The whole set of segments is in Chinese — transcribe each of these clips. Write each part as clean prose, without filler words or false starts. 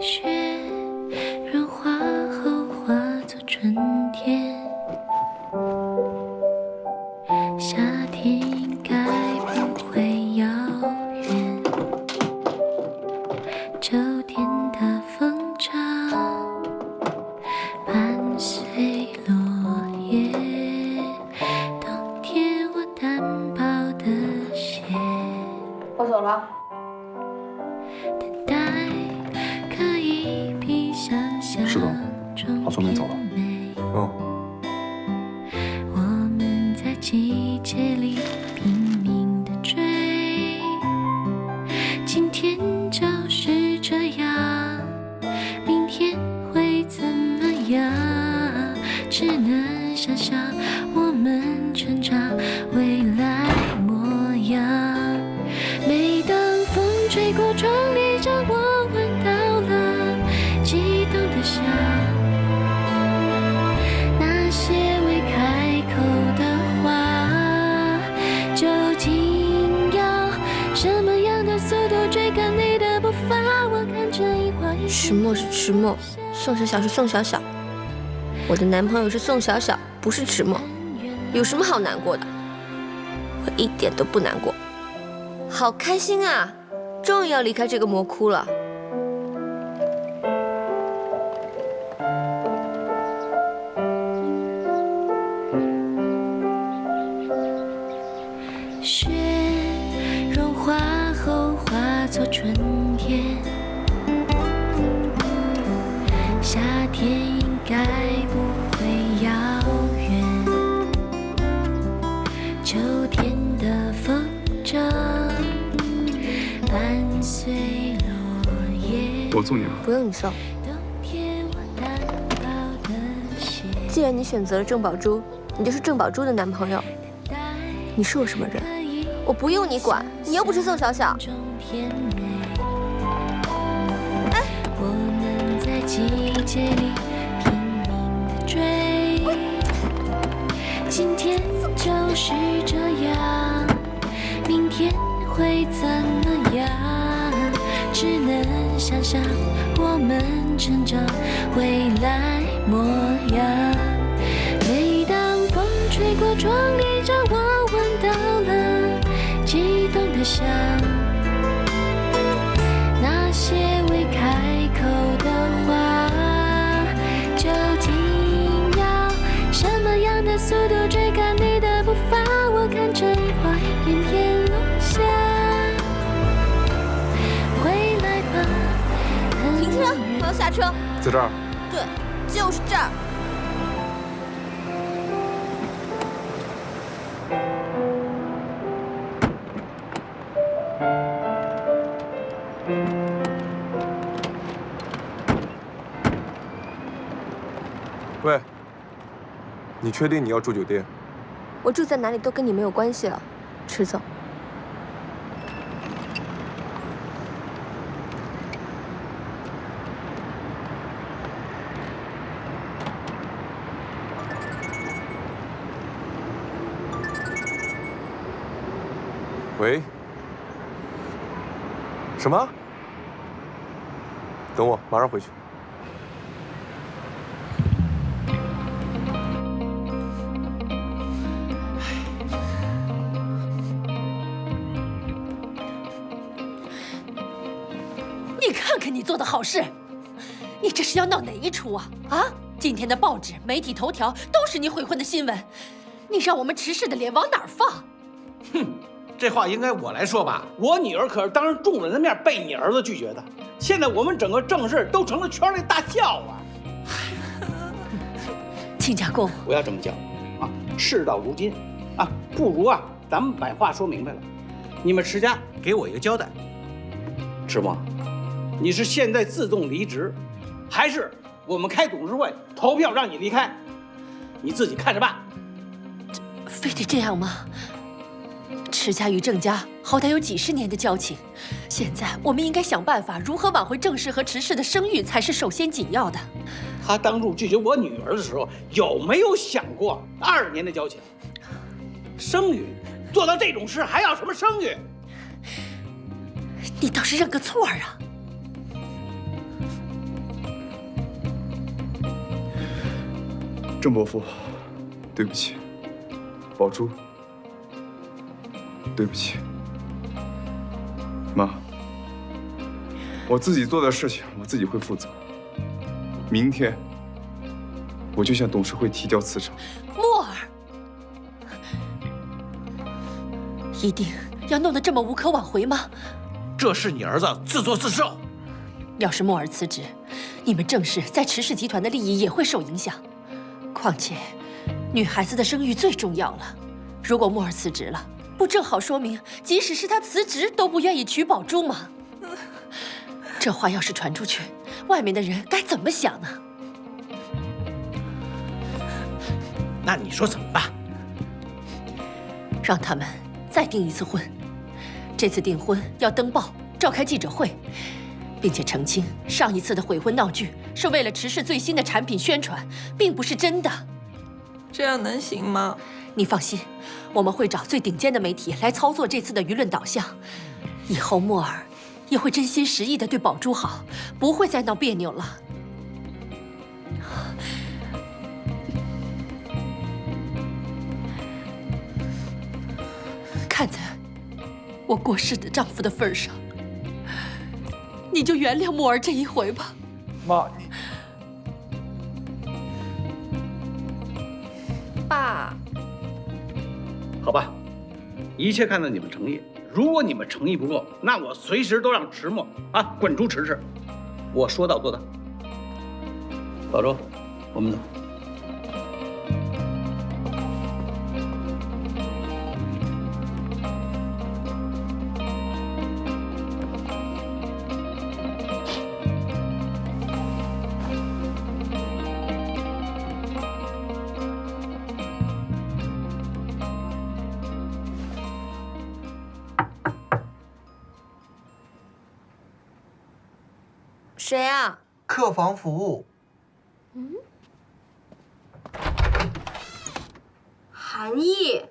雪融化后化作春天，夏天应该不会遥远，秋天的风筝伴随落叶，冬天我单薄的鞋。我走了。等待可以比想象是的，好久没走了。我们在季节里拼命地追，今天就是这样，明天会怎么样？只能想象我们成长未来模样。每当风吹过窗帘上，我闻到了悸动的香，那些未开口的话，究竟要什么样的速度追赶你的步伐？我看着一画一迟暮是迟暮，宋小小是宋小小，我的男朋友是宋小小，不是迟暮，有什么好难过的？我一点都不难过，好开心啊！终于要离开这个魔窟了。雪融化后化作春天，夏天应该不会遥远，秋天的风筝伴随落叶。我送你吧。不用你送，冬天我单薄的鞋。既然你选择了郑宝珠，你就是郑宝珠的男朋友。你是我什么人？我不用你管，你又不是宋小小。哎，我们在季节里拼命地追，今天就是这样，明天会怎么样？只能想象我们成长未来模样。每当风吹过窗帘上，我闻到了悸动的香，那些未开口的话，究竟要什么样的速度追赶你的步伐？我看着一花一片片落下，回来吧。停车，我要下车。在这儿。对，就是这儿。喂，你确定你要住酒店？我住在哪里都跟你没有关系了，迟总。喂？什么？等我，马上回去。你看看你做的好事，你这是要闹哪一出啊？啊！今天的报纸、媒体头条都是你悔婚的新闻，你让我们迟氏的脸往哪儿放？哼，这话应该我来说吧。我女儿可是当着众人的面被你儿子拒绝的，现在我们整个郑氏都成了圈内大笑话。亲家公，不要这么叫啊！事到如今啊，不如啊，咱们把话说明白了。你们迟家给我一个交代，迟梦，你是现在自动离职，还是我们开董事会投票让你离开？你自己看着办。非得这样吗？迟家与郑家好歹有几十年的交情，现在我们应该想办法如何挽回郑氏和迟氏的声誉才是首先紧要的。他当初拒绝我女儿的时候，有没有想过20年的交情？声誉做到这种事还要什么声誉？你倒是认个错啊！郑伯父，对不起。宝珠，对不起。妈，我自己做的事情我自己会负责。明天我就向董事会提交辞呈。墨儿，一定要弄得这么无可挽回吗？这是你儿子自作自受。要是墨儿辞职，你们郑氏在池氏集团的利益也会受影响。况且，女孩子的声誉最重要了。如果墨儿辞职了，不正好说明，即使是她辞职都不愿意娶宝珠吗？这话要是传出去，外面的人该怎么想呢？那你说怎么办？让他们再订一次婚，这次订婚要登报，召开记者会，并且澄清上一次的悔婚闹剧是为了池氏最新的产品宣传，并不是真的。这样能行吗？你放心，我们会找最顶尖的媒体来操作这次的舆论导向。以后墨儿也会真心实意地对宝珠好，不会再闹别扭了。看在我过世的丈夫的份上，你就原谅墨儿这一回吧。妈，你爸，好吧，一切看在你们诚意。如果你们诚意不够，那我随时都让池墨滚出池氏。我说到做到。宝珠，我们走。谁啊？客房服务。韩毅，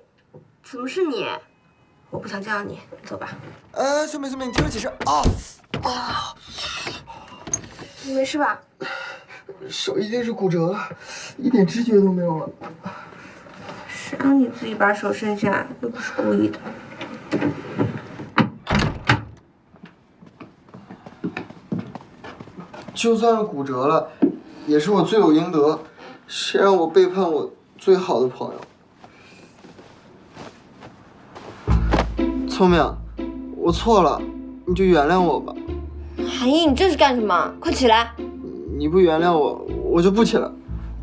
怎么是你？我不想见到你，你走吧。孙美，你听我解释啊！你没事吧？手一定是骨折了，一点知觉都没有了。谁让你自己把手伸下来，又不是故意的。就算是骨折了，也是我罪有应得。谁让我背叛我最好的朋友？聪明，我错了，你就原谅我吧。韩毅，你这是干什么？快起来！你不原谅我，我就不起来。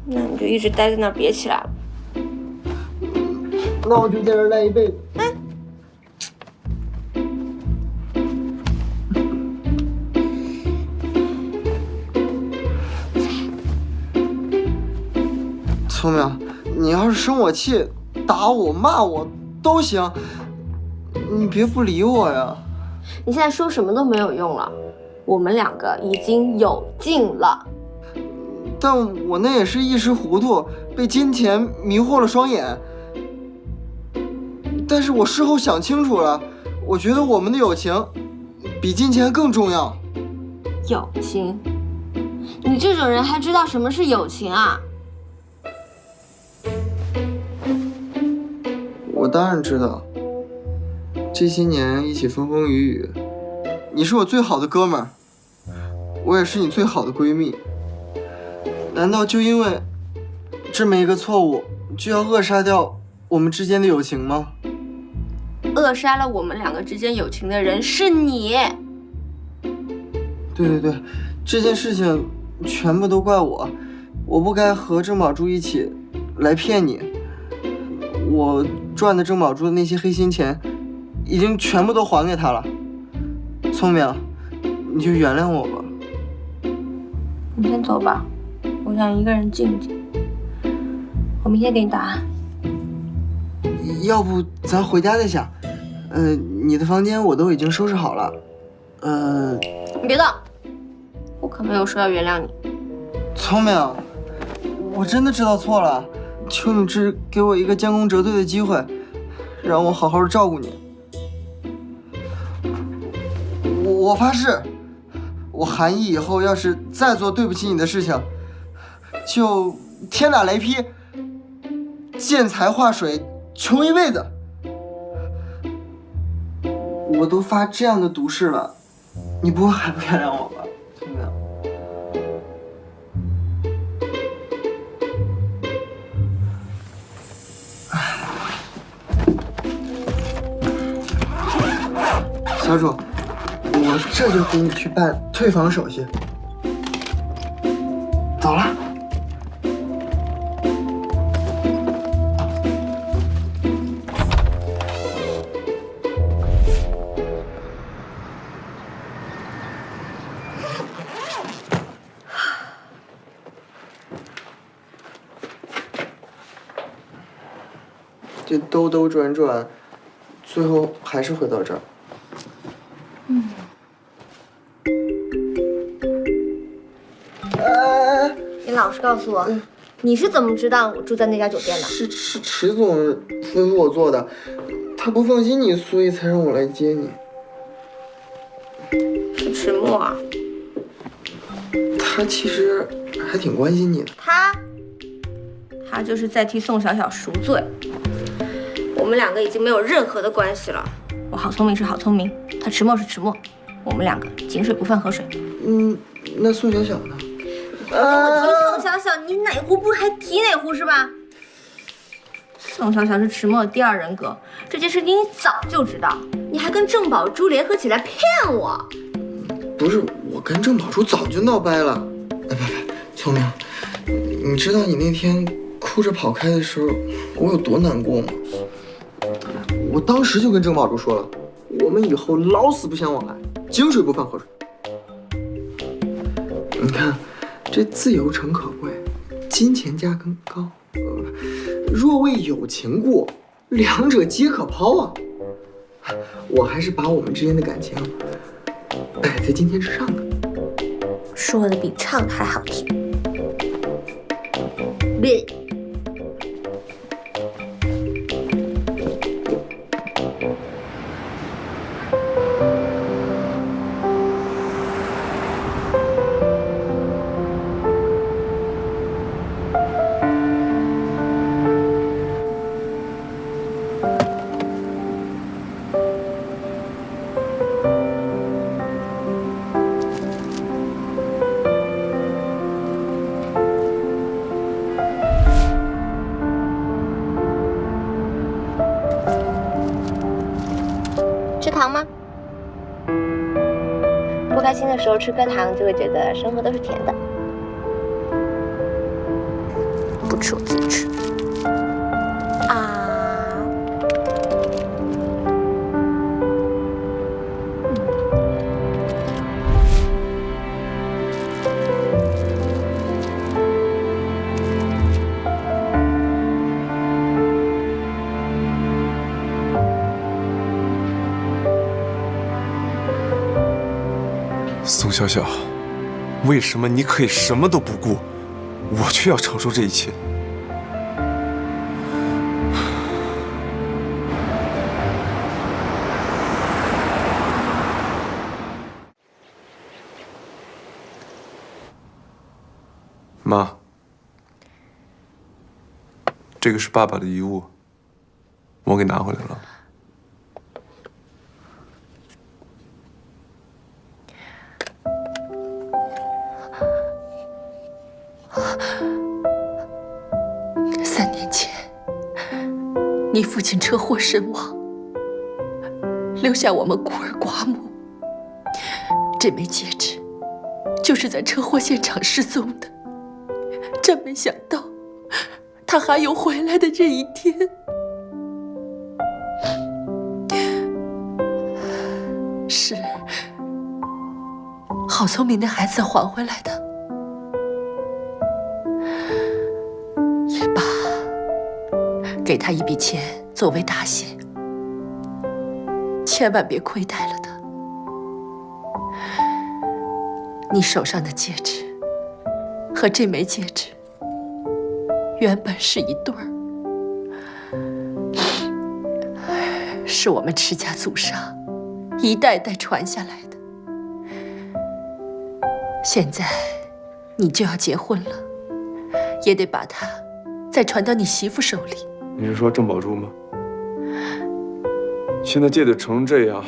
那你就一直待在那儿，别起来了。那我就在这儿赖一辈子。聪明，你要是生我气，打我、骂我都行，你别不理我呀。你现在说什么都没有用了，我们两个已经有劲了。但我那也是一时糊涂，被金钱迷惑了双眼。但是我事后想清楚了，我觉得我们的友情比金钱更重要。友情？你这种人还知道什么是友情啊？我当然知道，这些年一起风风雨雨，你是我最好的哥们儿，我也是你最好的闺蜜。难道就因为这么一个错误，就要扼杀掉我们之间的友情吗？扼杀了我们两个之间友情的人是你。对，这件事情全部都怪我，我不该和郑宝珠一起来骗你。我赚的郑宝珠的那些黑心钱，已经全部都还给他了。聪明，你就原谅我吧。你先走吧，我想一个人静一静。我明天给你答案。要不咱回家再想。你的房间我都已经收拾好了。你别动，我可没有说要原谅你。聪明，我真的知道错了，求你只给我一个将功折罪的机会，让我好好照顾你。我发誓，我韩毅以后要是再做对不起你的事情，就天打雷劈，见财化水，穷一辈子。我都发这样的毒誓了，你不会还不原谅我吧，聪明？小主，我这就给你去办退房手续。走了。这兜兜转转，最后还是回到这儿。你老实告诉我，你是怎么知道我住在那家酒店的？是迟总吩咐我做的，他不放心你，所以才让我来接你。是迟墨啊？他其实还挺关心你的。他就是在替宋小小赎罪。我们两个已经没有任何的关系了。我好聪明是好聪明，他迟墨是迟墨，我们两个井水不犯河水。那宋小小呢？我提宋小小，你哪壶不还提哪壶是吧？宋小小是迟墨的第二人格，这件事你早就知道，你还跟郑宝珠联合起来骗我。不是，我跟郑宝珠早就闹掰了。不，聪明，你知道你那天哭着跑开的时候，我有多难过吗？我当时就跟郑宝珠说了，我们以后老死不相往来，井水不犯河水。你看，这自由诚可贵，金钱价更高。若为有情故，两者皆可抛啊。我还是把我们之间的感情摆在金钱之上的。说的比唱的还好听。吃糖吗？不开心的时候吃颗糖，就会觉得生活都是甜的。不吃我自己吃。宋小小，为什么你可以什么都不顾，我却要承受这一切？妈，这个是爸爸的遗物，我给拿回来了。3年前，你父亲车祸身亡，留下我们孤儿寡母。这枚戒指就是在车祸现场失踪的，真没想到，他还有回来的这一天。是，好聪明的孩子还回来的。也罢，给他一笔钱作为答谢，千万别亏待了他。你手上的戒指和这枚戒指原本是一对儿，是我们迟家祖上一代代传下来的。现在你就要结婚了，也得把它再传到你媳妇手里。你是说郑宝珠吗？现在借得成这样，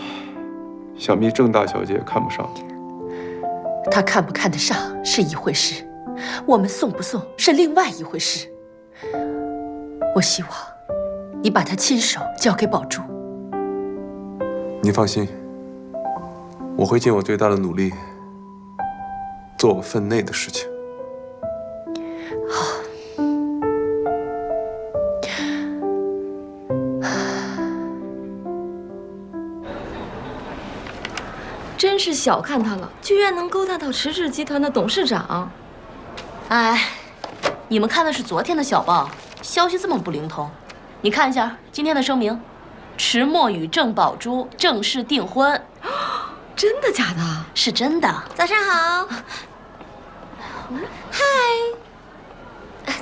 想必郑大小姐看不上。她看不看得上是一回事，我们送不送是另外一回事。我希望你把她亲手交给宝珠。你放心，我会尽我最大的努力，做我分内的事情。真是小看他了，居然能勾搭到迟氏集团的董事长。哎，你们看的是昨天的小报，消息这么不灵通。你看一下今天的声明，迟墨与郑宝珠正式订婚。真的假的？是真的。早上好。嗨，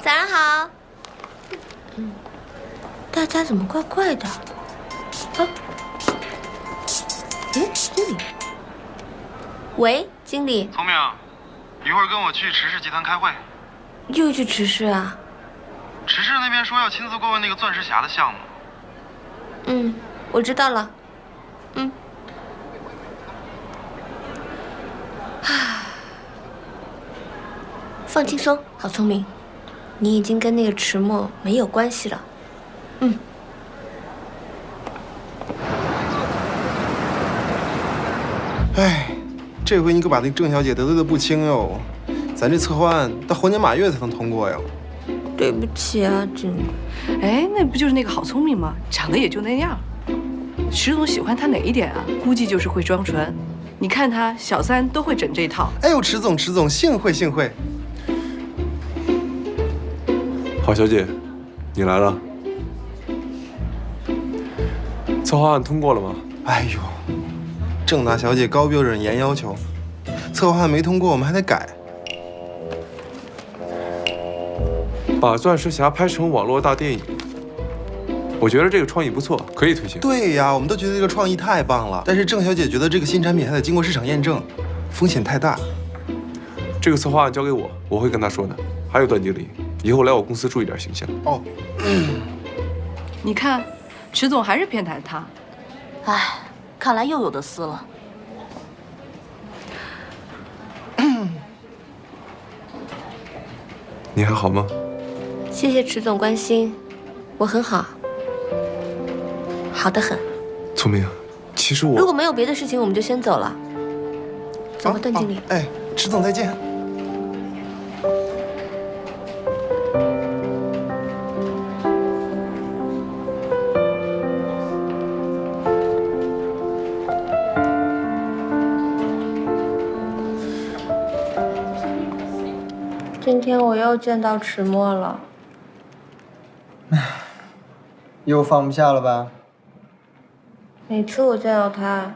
早上好。大家怎么怪怪的？啊？经理。喂，经理。聪明，一会儿跟我去迟氏集团开会。又去迟氏啊？迟氏那边说要亲自过问那个钻石匣的项目。我知道了。放轻松，好聪明。你已经跟那个迟墨没有关系了。哎，这回你可把那郑小姐得罪的不轻哟。咱这策划案到猴年马月才能通过呀。对不起啊，经理。哎，那不就是那个好聪明吗？长得也就那样。迟总喜欢他哪一点啊？估计就是会装纯。你看他小三都会整这套。哎呦，迟总，幸会幸会。郝小姐，你来了。策划案通过了吗？哎呦，郑大小姐高标准严要求，策划案没通过，我们还得改。把钻石匣拍成网络大电影，我觉得这个创意不错，可以推行。对呀，我们都觉得这个创意太棒了。但是郑小姐觉得这个新产品还得经过市场验证，风险太大。这个策划案交给我，我会跟她说的。还有段经理，以后来我公司注意点形象。哦，你看，迟总还是偏袒他。哎，看来又有的撕了。你还好吗？谢谢迟总关心，我很好，好得很。聪明，其实我如果没有别的事情，我们就先走了。走吧，段经理。哎，迟总再见。今天我又见到迟墨了，又放不下了吧？每次我见到他，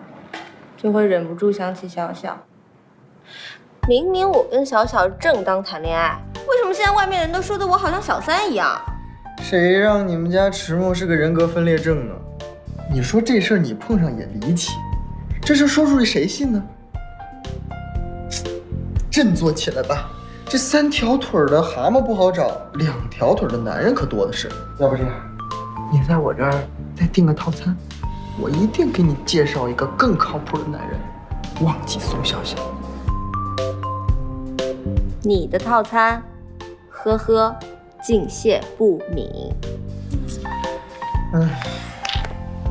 就会忍不住想起小小。明明我跟小小正当谈恋爱，为什么现在外面人都说的我好像小三一样？谁让你们家迟墨是个人格分裂症呢？你说这事儿你碰上也离奇，这事说出去谁信呢？振作起来吧，这3条腿的蛤蟆不好找，2条腿的男人可多的是。要不这样，你在我这儿再订个套餐，我一定给你介绍一个更靠谱的男人。忘记宋小小。你的套餐，呵呵，敬谢不敏。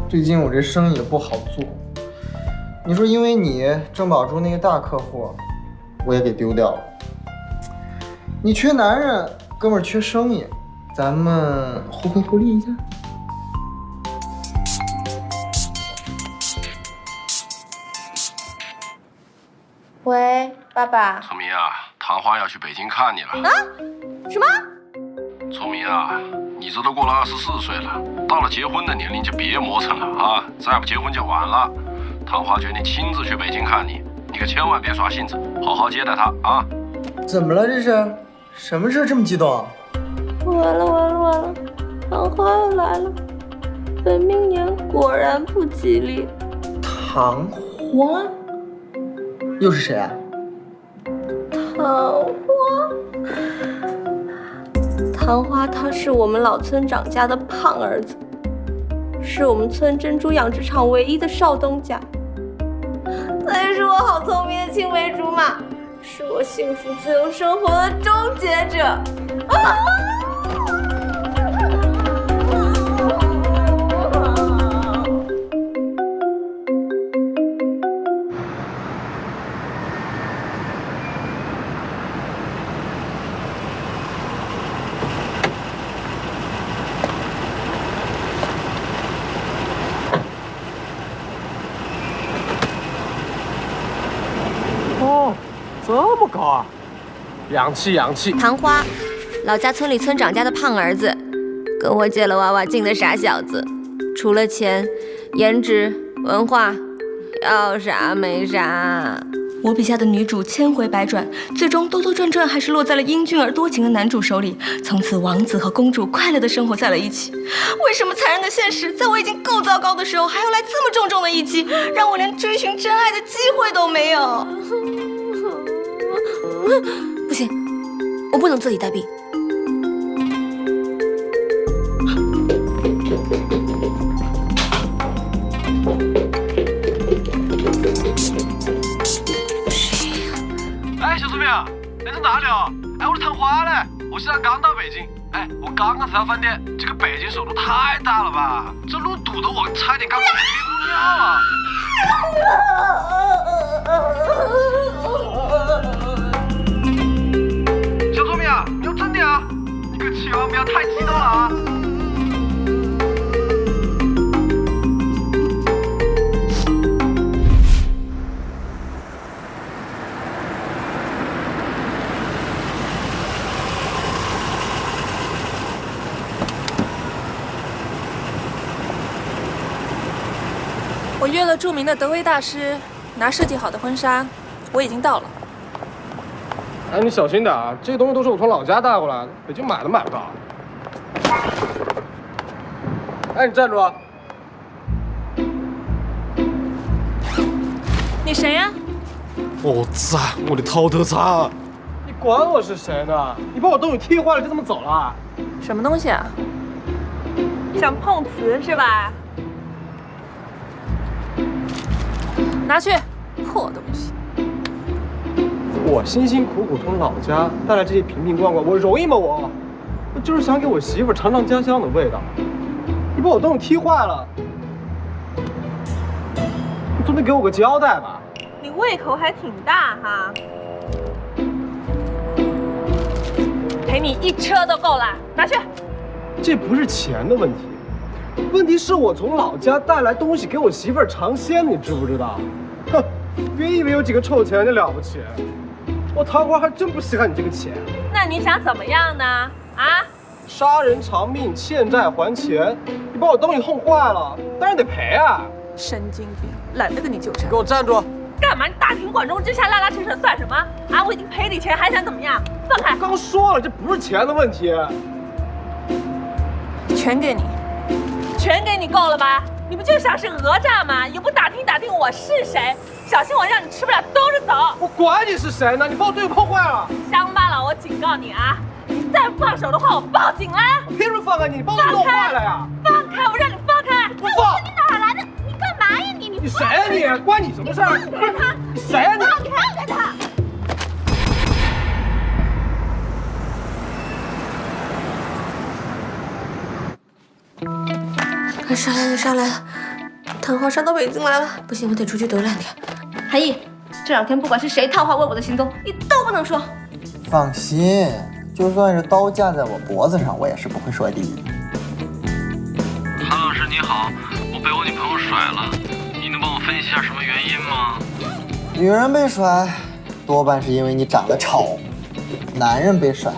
最近我这生意也不好做。你说因为你郑宝珠那个大客户，我也给丢掉了。你缺男人，哥们儿缺生意，咱们互惠互利一下。喂，爸爸。聪明啊，唐花要去北京看你了。啊？什么？聪明啊，你这都过了24岁了，到了结婚的年龄就别磨蹭了啊！再不结婚就晚了。唐花决定亲自去北京看你，你可千万别耍性子，好好接待她啊！怎么了这是？什么事这么激动啊？完了，唐花又来了，本命年果然不吉利。唐花？又是谁啊？唐唐花他是我们老村长家的胖儿子，是我们村珍珠养殖场唯一的少东家。他也是我好聪明的青梅竹马，是我幸福自由生活的终结者。哦，这么高啊！洋气洋气。唐花，老家村里村长家的胖儿子，跟我借了娃娃镜的傻小子，除了钱，颜值、文化，要啥没啥。我笔下的女主千回百转，最终兜兜转转还是落在了英俊而多情的男主手里。从此，王子和公主快乐的生活在了一起。为什么残忍的现实，在我已经够糟糕的时候，还要来这么重重的一击，让我连追寻真爱的机会都没有？不行，我不能坐以待毙。哎，小聪明，你在哪里啊？哎，我的探花嘞！我现在刚到北京。哎，我刚刚才到饭店，这个北京首都太大了吧？这路堵得我差点刚憋不尿啊！小聪明啊，你要镇定啊！你可千万不要太激动了啊！我约了著名的德威大师拿设计好的婚纱，我已经到了。哎，你小心点啊！这些东西都是我从老家带过来的，北京买都买不到。哎，你站住啊！你谁呀？我操！我的头头擦！你管我是谁呢？你把我东西踢坏了就这么走了？什么东西啊？想碰瓷是吧？拿去，破东西！我辛辛苦苦从老家带来这些瓶瓶罐罐，我容易吗？我就是想给我媳妇尝尝家乡的味道。你把我东西踢坏了，你总得给我个交代吧？你胃口还挺大哈！赔你一车都够了，拿去。这不是钱的问题，问题是我从老家带来东西给我媳妇尝鲜，你知不知道？哼，别以为有几个臭钱就了不起，我唐花还真不稀罕你这个钱。那你想怎么样呢？啊？杀人偿命，欠债还钱。你把我东西弄坏了，当然得赔啊！神经病，懒得跟你纠缠。给我站住！干嘛？你大庭广众之下拉拉扯扯算什么？啊！我已经赔你钱，还想怎么样？放开！刚说了，这不是钱的问题。全给你，全给你够了吧？你不就想是讹诈吗？也不打听打听我是谁，小心我让你吃不了兜着走！我管你是谁呢？你把我东西碰坏了！乡巴佬，我警告你啊！你再不放手的话，我报警啦！我凭什么放开你？你把我弄坏了呀！放开！我让你放开！不放！你哪来的？你干嘛呀你？你谁呀你？关你什么事儿？放开他！你谁呀你？放开他！快上来了，上来了！唐花杀到北京来了，不行，我得出去躲2天。韩毅，这2天不管是谁套话问我的行踪，你都不能说。放心，就算是刀架在我脖子上，我也是不会说的。韩老师你好，我被我女朋友甩了，你能帮我分析一下什么原因吗？女人被甩，多半是因为你长得丑；男人被甩，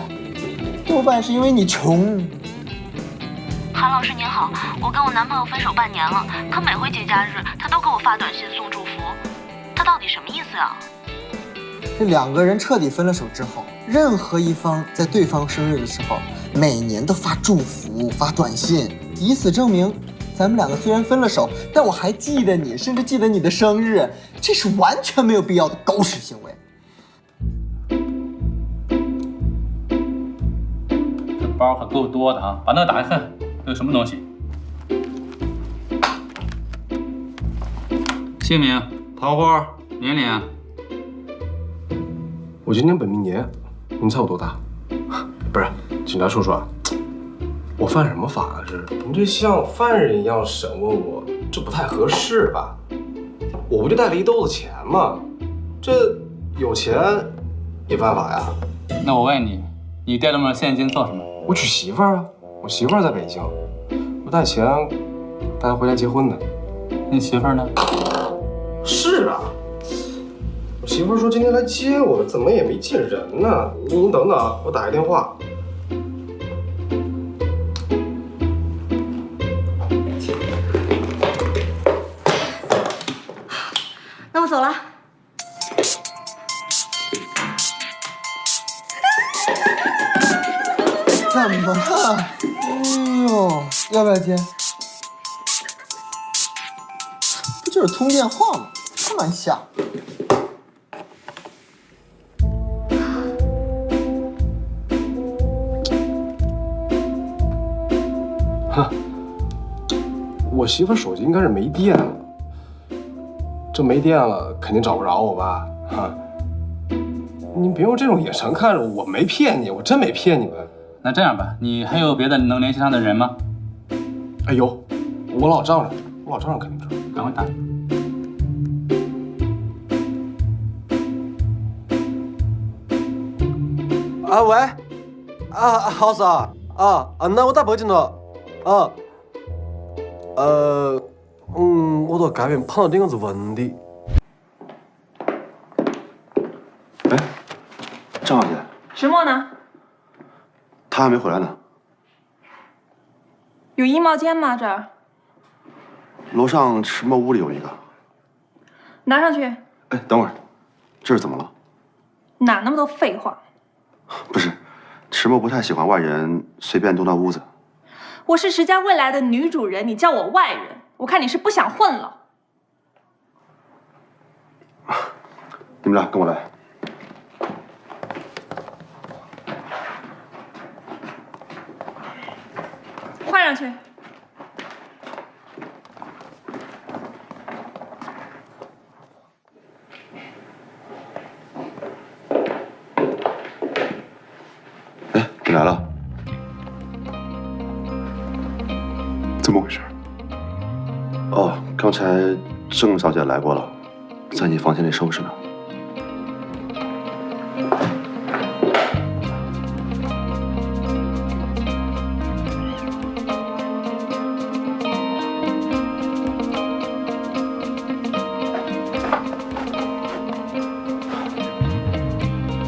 多半是因为你穷。韩老师您好，我跟我男朋友分手半年了，可每回节假日他都给我发短信送祝福，他到底什么意思呀？这2个人彻底分了手之后，任何一方在对方生日的时候，每年都发祝福、发短信，以此证明咱们2个虽然分了手，但我还记得你，甚至记得你的生日，这是完全没有必要的狗屎行为。包可够多的啊！把那个打开看，都有什么东西？姓名、桃花、年龄。我今年本命年，您猜我多大？不是，警察叔叔啊，我犯什么法了？是？您这像犯人一样审问我，这不太合适吧？我不就带了一兜子钱吗？这有钱也犯法呀？那我问你，你带那么多现金做什么？我娶媳妇儿啊！我媳妇儿在北京，我带钱带她回家结婚的。你媳妇儿呢？是啊，我媳妇儿说今天来接我，怎么也没见人呢？您等等啊，我打个电话。那我走了。怎么了？哎呦，要不要接？不就是通电话吗？开玩笑。哼，我媳妇手机应该是没电了。这没电了，肯定找不着我吧？哈，你别用这种眼神看着我，我没骗你，我真没骗你们。那这样吧，你还有别的能联系上的人吗？哎有，我老丈人肯定知道。赶快打。啊喂，好子啊，那我打北京了，我到街边碰到点子问题。哎，张小姐，石墨呢？他还没回来呢。有衣帽间吗？这儿？楼上池墨屋里有一个。拿上去。哎，等会儿，这是怎么了？哪那么多废话？不是，池墨不太喜欢外人随便动他屋子。我是石家未来的女主人，你叫我外人，我看你是不想混了。你们俩跟我来。换上去。哎，你来了。怎么回事？哦，刚才郑小姐来过了，在你房间里收拾呢。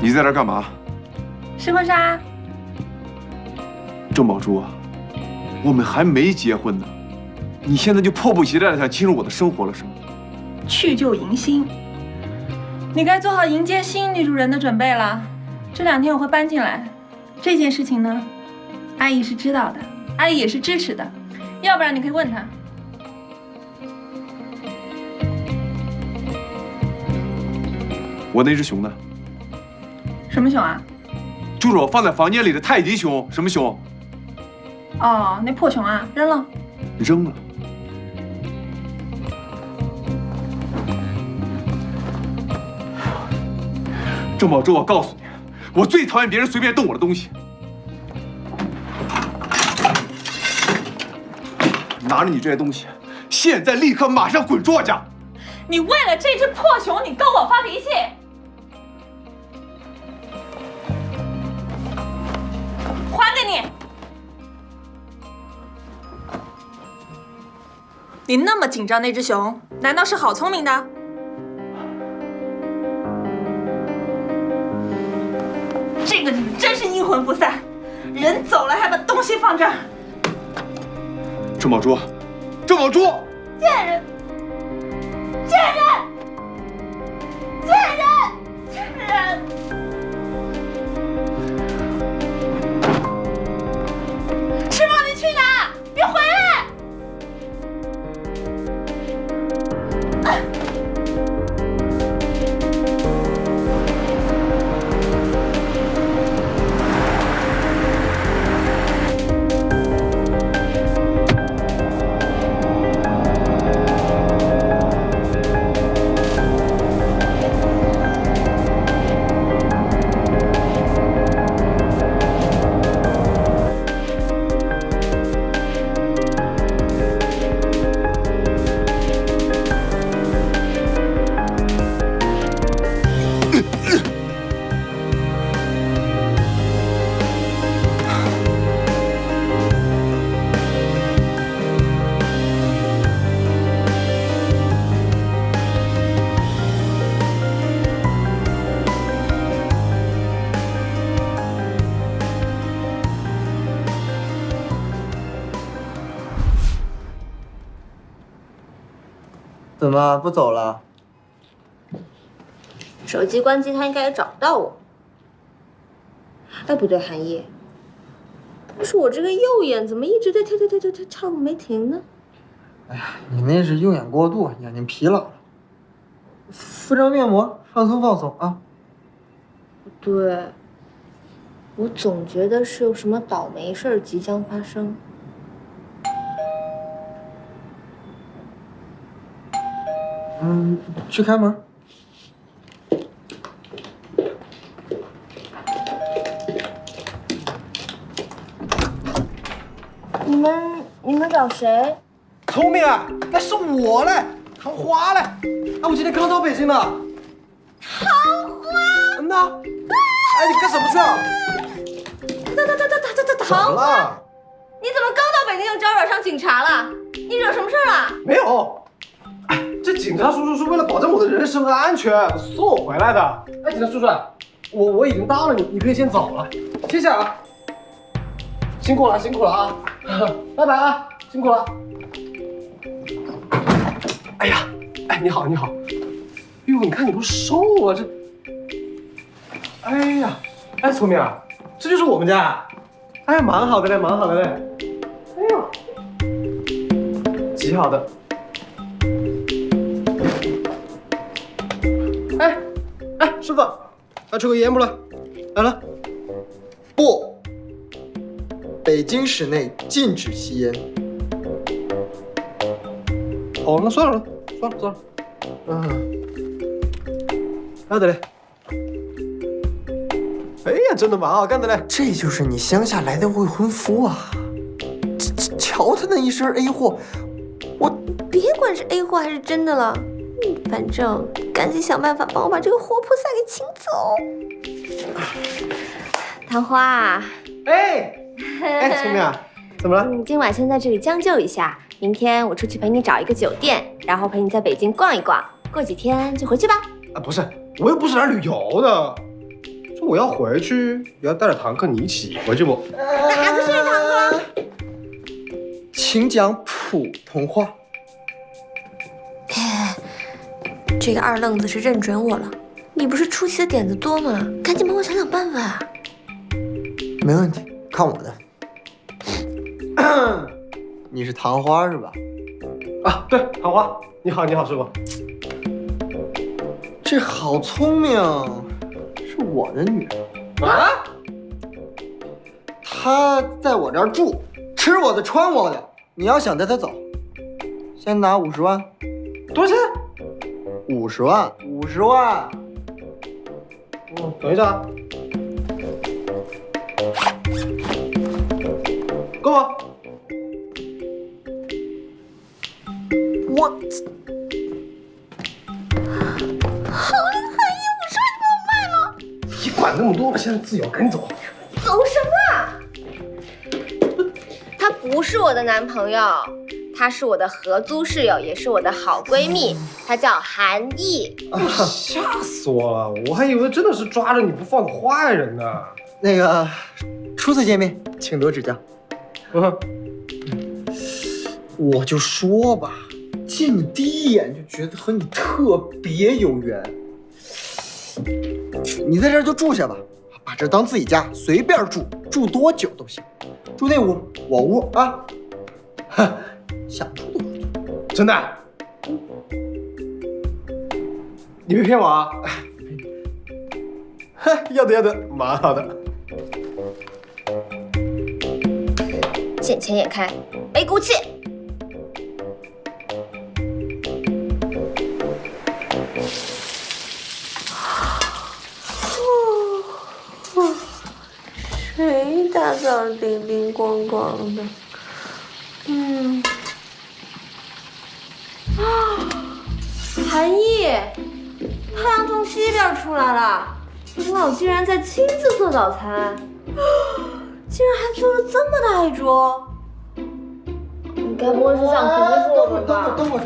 你在这干嘛？试婚纱。郑宝珠啊，我们还没结婚呢，你现在就迫不及待的想进入我的生活了，是吗？去旧迎新，你该做好迎接新女主人的准备了。这2天我会搬进来，这件事情呢，阿姨是知道的，阿姨也是支持的，要不然你可以问她。我那只熊呢？什么熊啊？就是我放在房间里的泰迪熊。什么熊？哦，那破熊啊，扔了。扔了。郑宝珠，我告诉你，我最讨厌别人随便动我的东西。拿着你这些东西，现在立刻马上滚出我家！你为了这只破熊，你跟我发脾气？还给你！你那么紧张那只熊，难道是好聪明的？这个女人真是阴魂不散，人走了还把东西放这儿。郑宝珠，郑宝珠！贱人！贱人！贱人！贱人！赤墨，你去哪？别回来！怎么不走了？手机关机，他应该也找不到我。哎，不对，韩毅，是我这个右眼怎么一直在跳个没停呢？哎呀，你那是用眼过度，眼睛疲劳了。敷张面膜，放松放松啊。对，我总觉得是有什么倒霉事儿即将发生。去开门。你们找谁？聪明啊，那是我嘞，唐花嘞。我今天刚到北京的。唐花？那，哎，你干什么去啊？唐花，你怎么刚到北京就招惹上警察了？你惹什么事儿了？没有。哎，这警察叔叔是为了保证我的人身和安全送我回来的。哎，警察叔叔，我已经到了，你可以先走了，谢谢啊。辛苦了啊，拜拜啊，辛苦了。哎呀，哎，你好。哟，你看你多瘦啊，这。哎呀，哎，聪明啊，这就是我们家。哎呀，蛮好的嘞。哎呦，极好的。哎，师傅，来抽个烟不了？来了。不。北京市内禁止吸烟。哦，那算了。好的嘞。哎呀，真的蛮好看的嘞。这就是你乡下来的未婚夫啊！瞧他那一身 A 货，我别管是 A 货还是真的了，反正赶紧想办法帮我把这个活菩萨给请走。唐花，哎，聪明啊，怎么了？你今晚先在这里将就一下，明天我出去陪你找一个酒店，然后陪你在北京逛一逛，过几天就回去吧。啊，不是，我又不是来旅游的，说我要回去，也要带着堂客你一起回去不？哪个是堂客？请讲普通话。这个二愣子是认准我了，你不是出奇的点子多吗？赶紧帮我想想办法。没问题，看我的。你是唐花是吧？啊，对，唐花。你好，师傅。这好聪明，是我的女儿啊！她在我这儿住，吃我的，穿我的。你要想带她走，先拿50万。多少钱？50万，50万。等一下啊。够吗？我好厉害呀！50万就把我卖了！你管那么多，我现在自由，赶紧走。走什么？他不是我的男朋友，他是我的合租室友，也是我的好闺蜜，她叫韩毅。吓死我了！我还以为真的是抓着你不放的坏人呢。那个，初次见面，请多指教。我就说吧，见你第一眼就觉得和你特别有缘。你在这儿就住下吧，把这当自己家，随便住，住多久都行。住那屋，我屋啊，想住就住。真的？你别骗我啊！要的，蛮好的。见钱眼开，没骨气。谁打扫得叮叮咣咣的？韩毅，太阳从西边出来了，领导竟然在亲自做早餐，竟然还做了这么大一桌。你该不会是想毒死我们吧？等会儿，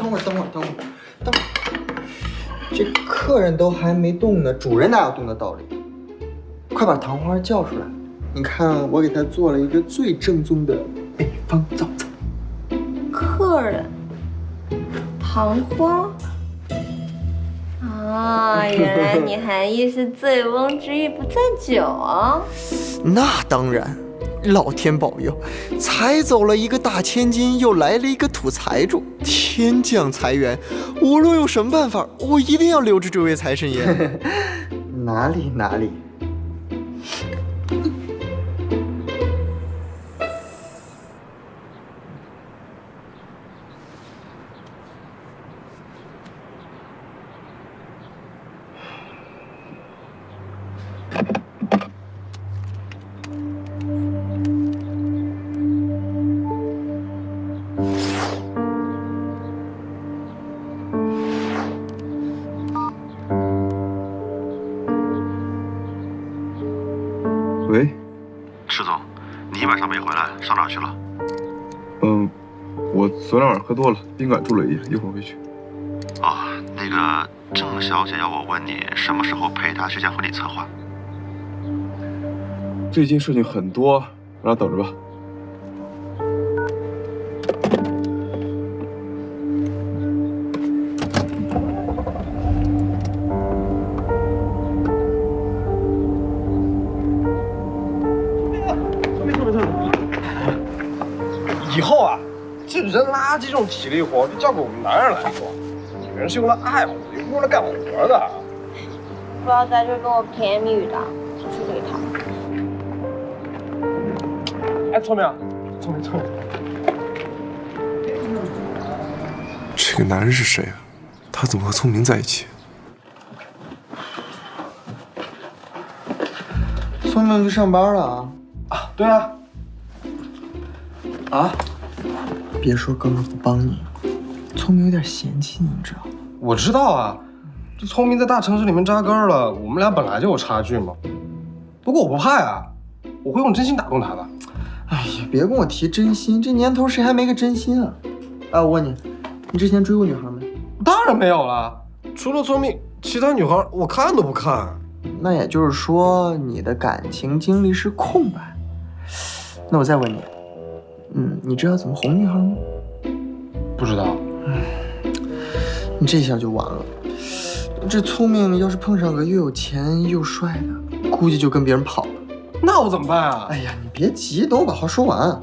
这客人都还没动呢，主人哪有动的道理？快把唐花叫出来！你看，我给她做了一个最正宗的北方早餐。客人，唐花。哦，原来你含义是醉翁之意不在酒啊。那当然，老天保佑，才走了一个大千金，又来了一个土财主，天降财源。无论用什么办法，我一定要留住这位财神爷。哪里哪里。喂，池总，你一晚上没回来，上哪儿去了？我昨天晚上喝多了，宾馆住了一夜，一会儿回去。哦，那个郑小姐要我问你什么时候陪她去见婚礼策划。最近事情很多，让她等着吧。以后啊，这人垃圾这种体力活就交给我们男人来做，女人是用来爱护的，又不是用来干活的。不要在这跟我甜言蜜语的，出去给他。哎，聪明，聪明。这个男人是谁啊？他怎么和聪明在一起？聪明去上班了啊？啊，对啊。啊！别说哥们不帮你，聪明有点嫌弃你，知道吗？我知道啊，这聪明在大城市里面扎根了，我们俩本来就有差距嘛。不过我不怕呀，我会用真心打动他的。哎呀，别跟我提真心，这年头谁还没个真心啊？哎，我问你，你之前追过女孩没？当然没有了，除了聪明，其他女孩我看都不看。那也就是说，你的感情经历是空白。那我再问你。你知道怎么哄女孩吗？不知道。你这下就完了。这聪明要是碰上个又有钱又帅的，估计就跟别人跑了。那我怎么办啊？哎呀，你别急，等我把话说完。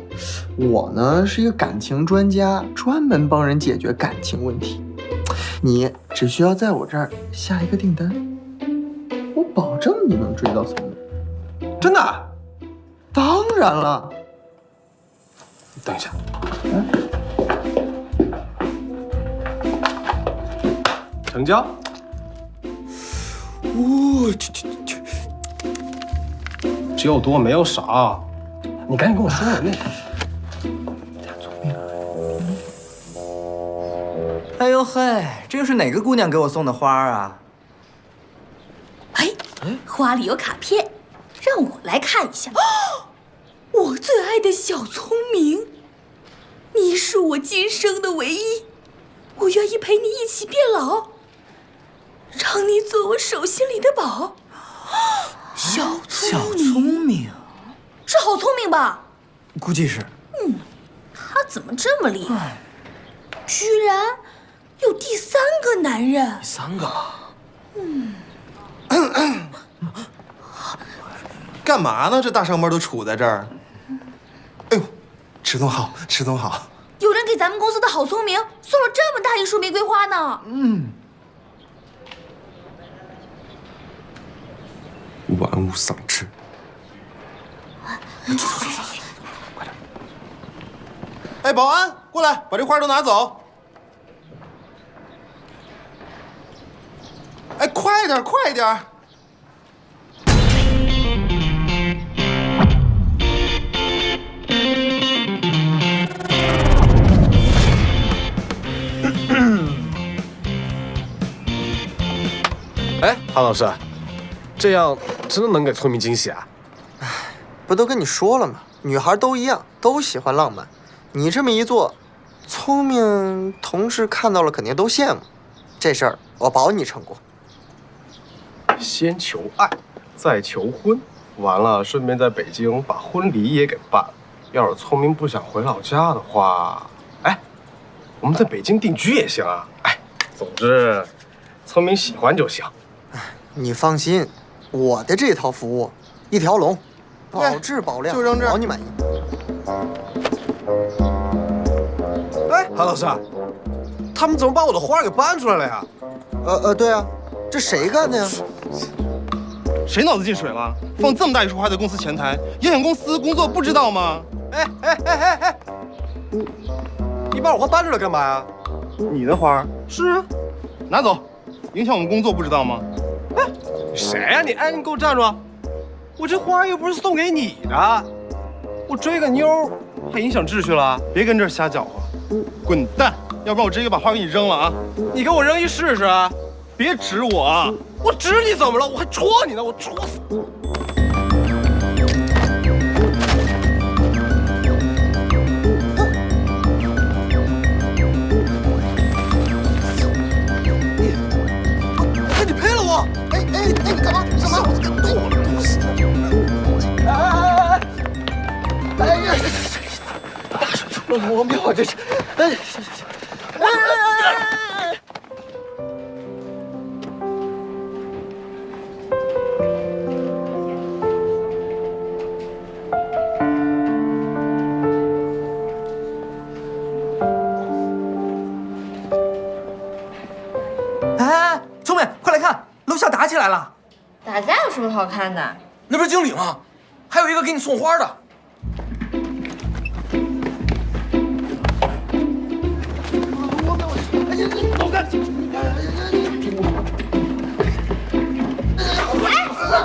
我呢是一个感情专家，专门帮人解决感情问题。你只需要在我这儿下一个订单，我保证你能追到聪明。真的？当然了。等一下，成交。去，只有多没有少，你赶紧跟我说那。哎呦嘿，这又是哪个姑娘给我送的花啊？哎，花里有卡片，让我来看一下。哦，我最爱的小聪明。你是我今生的唯一，我愿意陪你一起变老，让你做我手心里的宝。小聪明，是好聪明吧？估计是。他怎么这么厉害？居然有第三个男人。第三个？干嘛呢？这大上班都杵在这儿。哎呦，池总好，池总好。有人给咱们公司的好聪明送了这么大一束玫瑰花呢。玩物丧志。快点！哎，保安，过来，把这花都拿走。哎，快点，快点！哎，韩老师，这样真的能给聪明惊喜啊？不都跟你说了吗？女孩都一样，都喜欢浪漫。你这么一做，聪明同事看到了肯定都羡慕。这事儿我保你成功。先求爱，再求婚，完了顺便在北京把婚礼也给办了。要是聪明不想回老家的话，哎，我们在北京定居也行啊。哎，总之，村民喜欢就行。你放心，我的这套服务一条龙，保质保量，就扔这儿，保你满意。哎，韩老师，他们怎么把我的花给搬出来了呀？对啊，这谁干的呀？谁脑子进水了？放这么大一束花在公司前台，影响公司工作不知道吗？哎！你把我花搬出来干嘛呀？你的花？是啊，拿走，影响我们工作不知道吗？哎，谁呀你？哎，你给我站住！我这花又不是送给你的，我追个妞还影响秩序了？别跟这儿瞎搅和，滚蛋！要不然我直接把花给你扔了啊！你给我扔一试试！别指我！我指你怎么了？我还戳你呢！我戳死！你赔了我！哎，你干嘛？你干嘛？我的东西！哎呀！大水出了罗庙啊！这是！哎！哎，聪明，快来看，楼下打起来了！打架有什么好看的？那不是经理吗？还有一个给你送花的。走开！你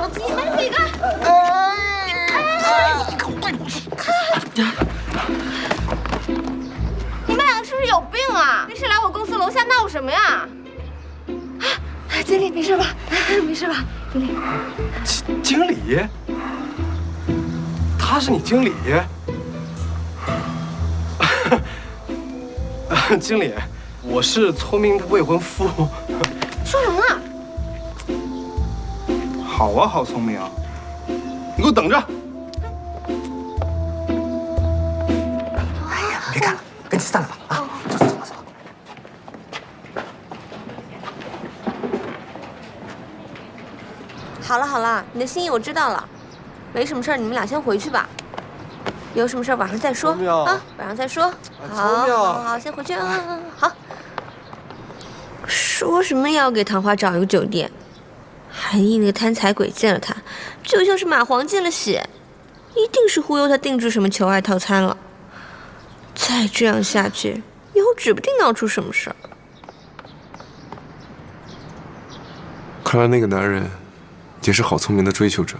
们几个！你们两个是不是有病啊？没事来我公司楼下闹什么呀？经理没事吧？没事吧，经理？经理？他是你经理？经理，我是聪明的未婚夫。说什么呢？好啊，好聪明啊！你给我等着！哎呀，别看了，赶紧散了吧！啊，走。好了，你的心意我知道了，没什么事儿，你们俩先回去吧。有什么事儿晚上再说啊，晚上再说。好，先回去啊。好。说什么也要给唐花找一个酒店，韩毅那个贪财鬼见了他，就像是蚂蟥见了血，一定是忽悠他定制什么求爱套餐了。再这样下去，以后指不定闹出什么事儿。看来那个男人也是好聪明的追求者。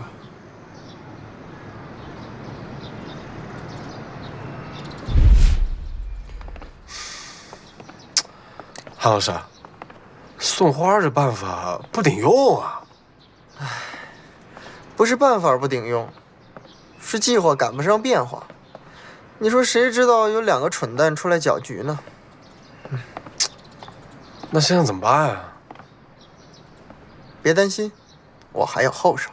韩老师，送花这办法不顶用啊！唉，不是办法不顶用，是计划赶不上变化。你说谁知道有两个蠢蛋出来搅局呢？那现在怎么办呀？别担心，我还有后手。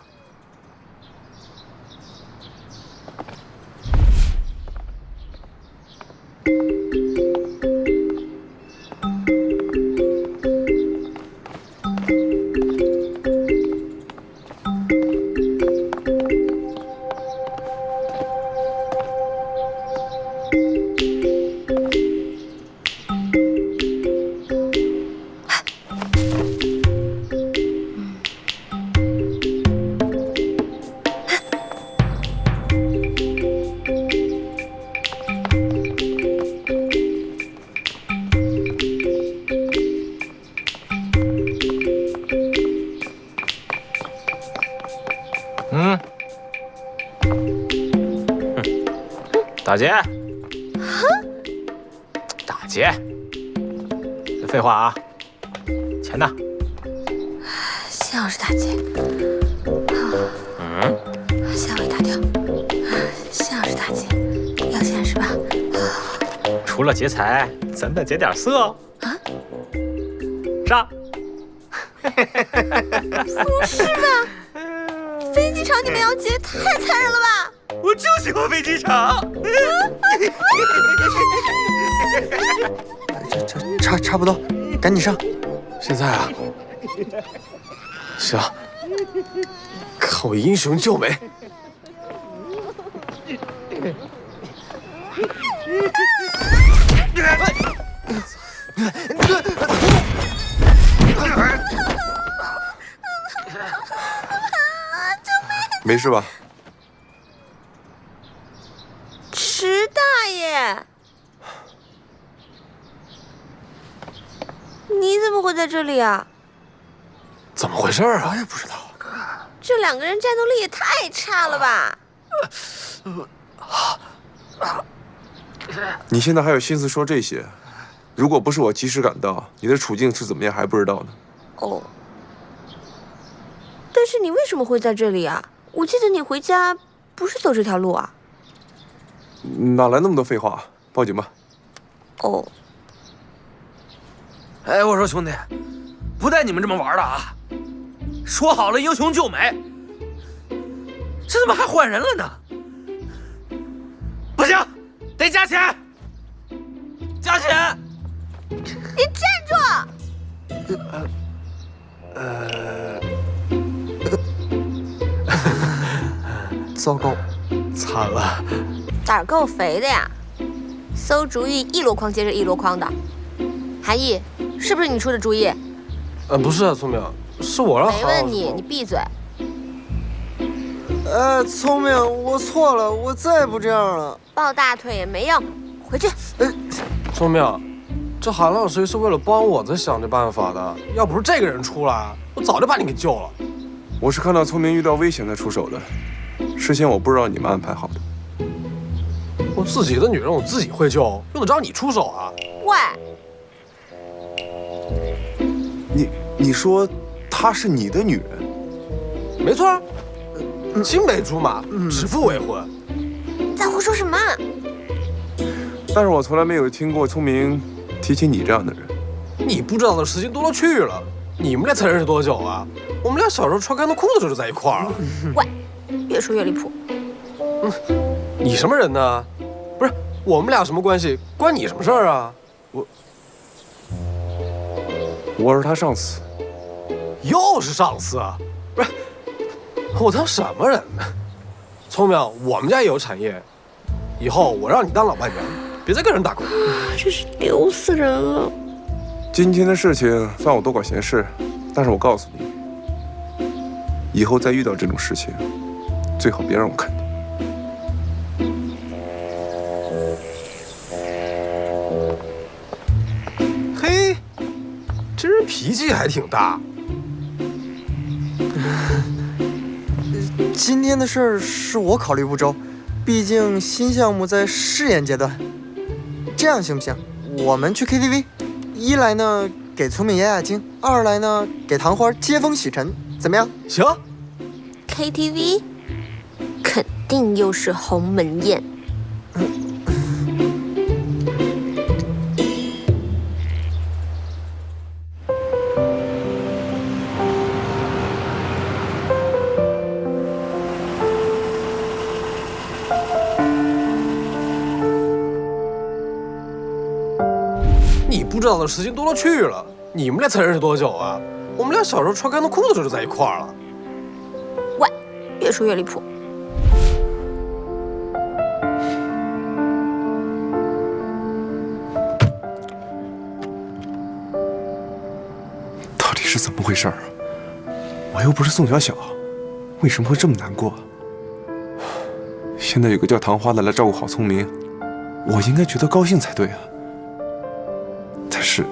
打劫！打劫！废话啊！钱呢？幸好是打劫。吓我一大跳。幸好是打劫，要钱是吧？除了劫财，咱再劫点色。啊？上！不是吧？飞机场你们要劫，太残忍了吧！我就喜欢飞机场。差不多，赶紧上。现在啊，行，看我英雄救美。没事吧？池大爷，你怎么会在这里啊？怎么回事啊？我也不知道。这两个人战斗力也太差了吧！你现在还有心思说这些？如果不是我及时赶到，你的处境是怎么样还不知道呢。哦，但是你为什么会在这里啊？我记得你回家不是走这条路啊。哪来那么多废话？报警吧。哦。哎，我说兄弟，不带你们这么玩的啊！说好了英雄救美，这怎么还换人了呢？不行，得加钱！加钱！你站住！糟糕，惨了！胆儿够肥的呀！馊主意一箩筐接着一箩筐的。韩毅，是不是你出的主意？不是啊，聪明，是我让。没问你，你闭嘴。聪明，我错了，我再也不这样了。抱大腿也没用，回去。聪明，这韩老师是为了帮我才想这办法的，要不是这个人出来，我早就把你给救了。我是看到聪明遇到危险才出手的，事先我不知道你们安排好的。我自己的女人我自己会救，用得着你出手啊？喂，你说她是你的女人？没错，青梅竹马，指腹为婚。你在胡说什么？但是我从来没有听过聪明提起你这样的人。你不知道的事情多了去了，你们俩才认识多久啊？我们俩小时候穿干的裤子就在一块儿了。喂，越说越离谱。你什么人呢？不是我们俩什么关系？关你什么事儿啊？我是他上司。又是上司啊？不是，我当什么人呢？聪明，我们家也有产业，以后我让你当老伴娘，别再跟人打工。真是丢死人了。今天的事情算我多管闲事，但是我告诉你，以后再遇到这种事情，最好别让我看见。嘿，这人脾气还挺大。今天的事儿是我考虑不周，毕竟新项目在试验阶段。这样行不行？我们去 KTV， 一来呢给聪明压压惊，二来呢给唐花接风洗尘，怎么样？行。KTV 肯定又是鸿门宴。你不知道的事情多了去了，你们俩才认识多久啊？我们俩小时候穿干的裤子就在一块儿了。喂，越说越离谱。到底是怎么回事啊？我又不是宋小小，为什么会这么难过？现在有个叫唐花的来照顾好聪明，我应该觉得高兴才对啊。但是，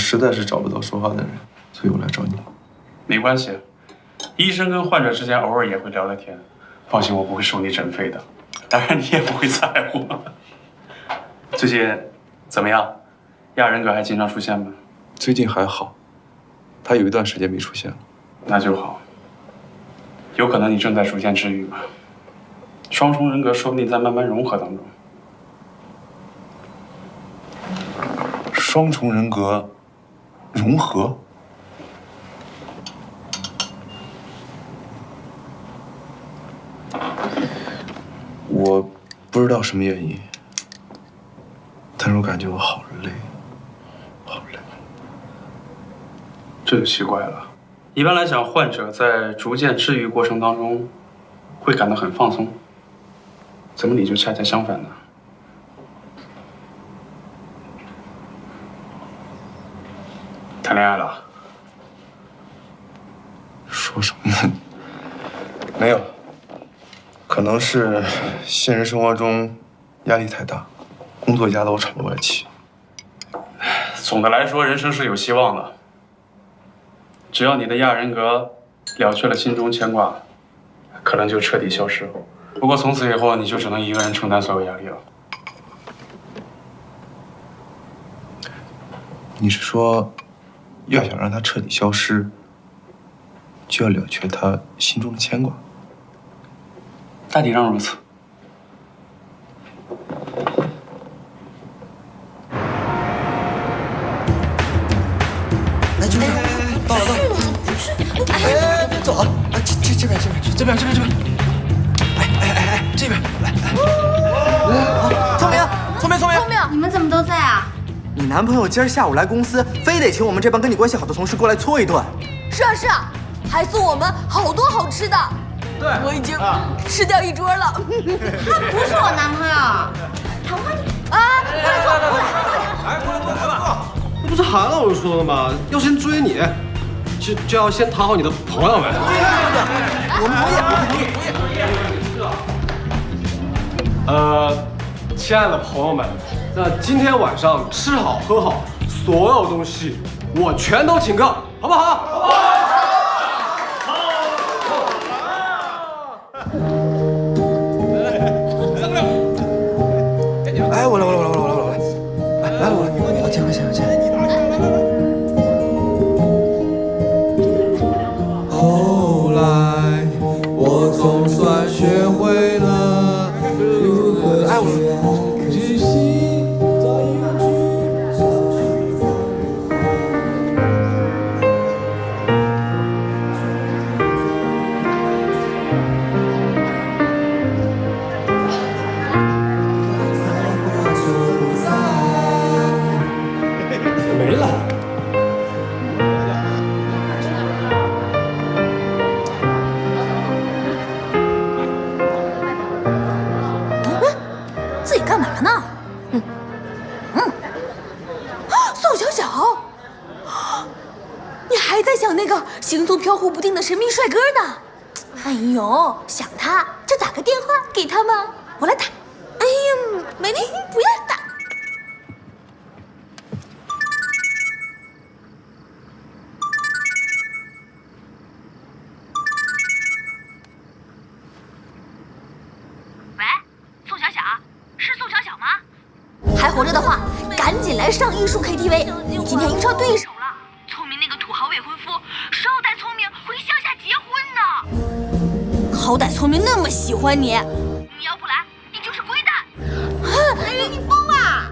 实在是找不到说话的人，所以我来找你。没关系，医生跟患者之间偶尔也会聊聊天。放心，我不会收你诊费的，当然你也不会在乎。最近怎么样？亚人格还经常出现吗？最近还好，他有一段时间没出现了。那就好。有可能你正在逐渐治愈吧。双重人格说不定在慢慢融合当中。双重人格融合？我不知道什么原因，但是我感觉我好累，好累。这就奇怪了。一般来讲，患者在逐渐治愈过程当中，会感到很放松。怎么你就恰恰相反呢？谈恋爱了？说什么呢？没有，可能是现实生活中压力太大，工作压得我喘不过来气。总的来说，人生是有希望的。只要你的亚人格了却了心中牵挂，可能就彻底消失。不过从此以后，你就只能一个人承担所有压力了。你是说，要想让他彻底消失，就要了却他心中的牵挂？大体上如此。来，就是到了，哎，别走啊！这边，哎，这边来，聪明，你们怎么都在啊？你男朋友今儿下午来公司，非得请我们这帮跟你关系好的同事过来搓一顿。是啊，还送我们好多好吃的。对，我已经吃掉一桌了。他不是我男朋友，谈话啊，过来坐，哎，过来。那不是韩老师说的吗？要先追你，就要先讨好你的朋友们。我们同意。亲爱的朋友们，那今天晚上吃好喝好，所有东西我全都请客，好不好？哎，我来，来，我请。后来，我总算学会了如何去执行。没了。自己干嘛呢？宋小小，你还在想那个行踪飘忽不定的神秘帅哥呢？哎呦，想他就打个电话给他嘛，我来打。哎呀，美丽，不要打。喂，宋小小，是宋小小吗？还活着的话，赶紧来上艺术 KTV， 你今天遇上对手了。聪明那个土豪未婚夫，捎带聪明回乡下结婚呢。好歹聪明那么喜欢你，你要不来，你就是龟蛋。哼，你疯啊！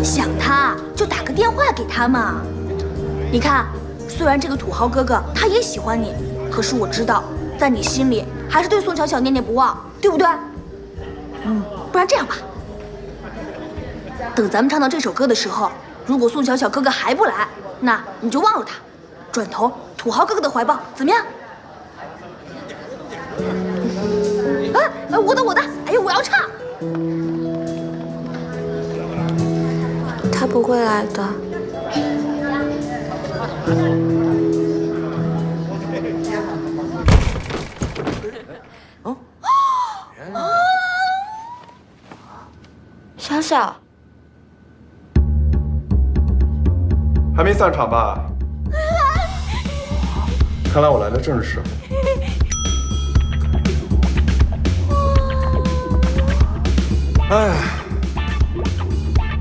想他就打个电话给他嘛。你看，虽然这个土豪哥哥他也喜欢你，可是我知道，在你心里还是对宋小小念念不忘，对不对？不然这样吧，等咱们唱到这首歌的时候，如果宋小小哥哥还不来，那你就忘了他，转头土豪哥哥的怀抱，怎么样？我的，哎呀，我要唱。他不会来的。小，还没散场吧？看来我来的正是时候。哎，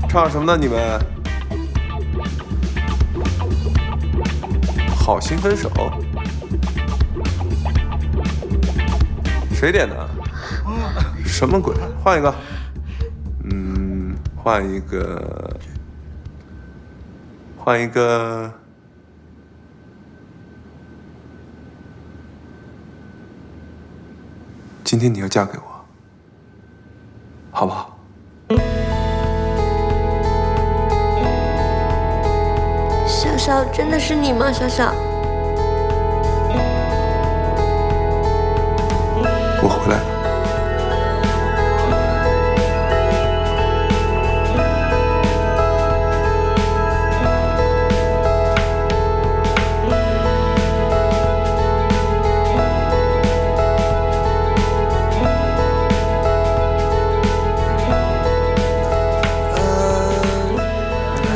唱什么呢？你们？好心分手？谁点的？什么鬼？换一个。换一个。换一个。今天你要嫁给我，好不好？小小，真的是你吗？小小，我回来了。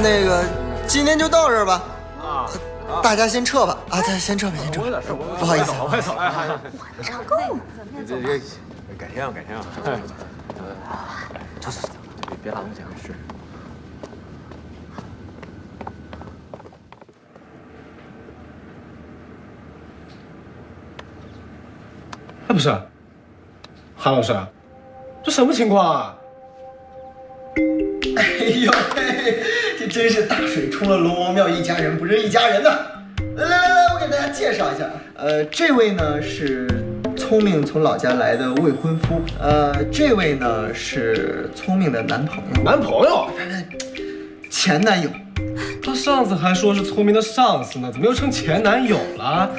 那个，今天就到这儿吧。大家先撤吧。啊，先撤吧，先撤。不好意思，快走！唱够了。这改天啊，改天啊。走，别拉我讲事。哎，不是，韩老师，这什么情况啊？哎呦嘿，这真是大水冲了龙王庙，一家人不认一家人呐！来，我给大家介绍一下，这位呢是聪明从老家来的未婚夫，这位呢是聪明的男朋友。男朋友？前男友。他上次还说是聪明的上司呢，怎么又成前男友了？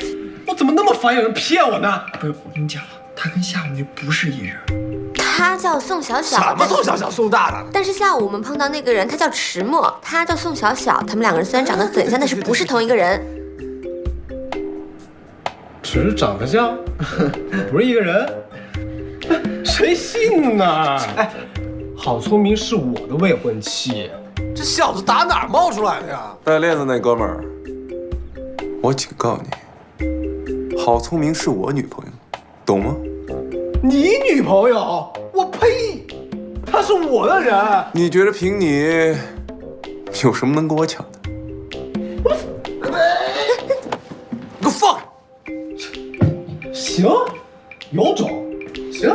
我怎么那么烦有人骗我呢？不是，我跟你讲，他跟下午那不是一人。他叫宋小小。什么宋小小，宋大大？但是下午我们碰到那个人，他叫迟墨，他叫宋小小。他们两个人虽然长得很像，但是不是同一个人。只是长得像，不是一个人。谁信呢？哎，郝聪明是我的未婚妻。这小子打哪儿冒出来的呀？戴链子那哥们儿，我警告你，郝聪明是我女朋友，懂吗？你女朋友？我呸！她是我的人。你觉得凭你有什么能跟我抢的？你给我放！行，有种，行，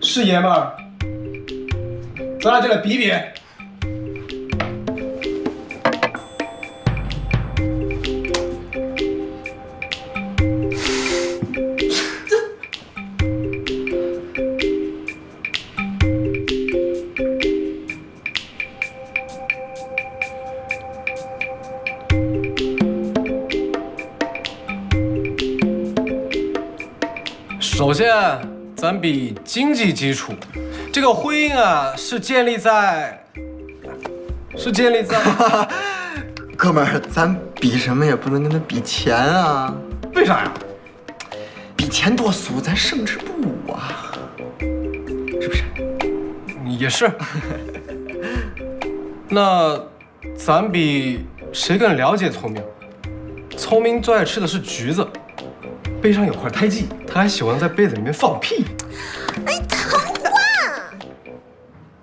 是爷们儿，咱俩就来比比。首先，咱比经济基础。这个婚姻啊，是建立在，哥们儿，咱比什么也不能跟他比钱啊。为啥呀？比钱多俗，咱胜之不武啊，是不是？也是。那咱比谁更了解聪明？聪明最爱吃的是橘子。背上有块胎记，他还喜欢在被子里面放屁。哎，童话！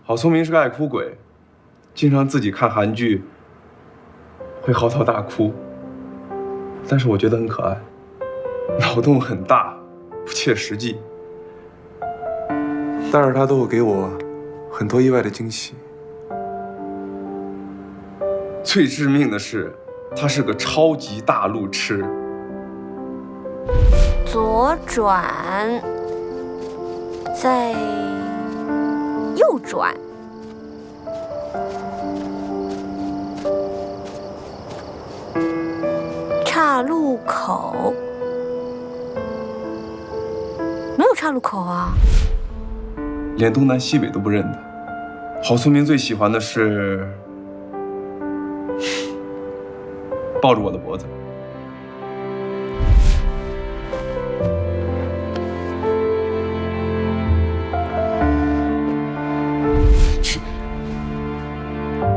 郝聪明是个爱哭鬼，经常自己看韩剧会嚎啕大哭，但是我觉得很可爱，脑洞很大，不切实际，但是他都会给我很多意外的惊喜。最致命的是，他是个超级大路痴。左转，再右转，岔路口没有岔路口啊，连东南西北都不认得。郝聪明最喜欢的是抱着我的脖子。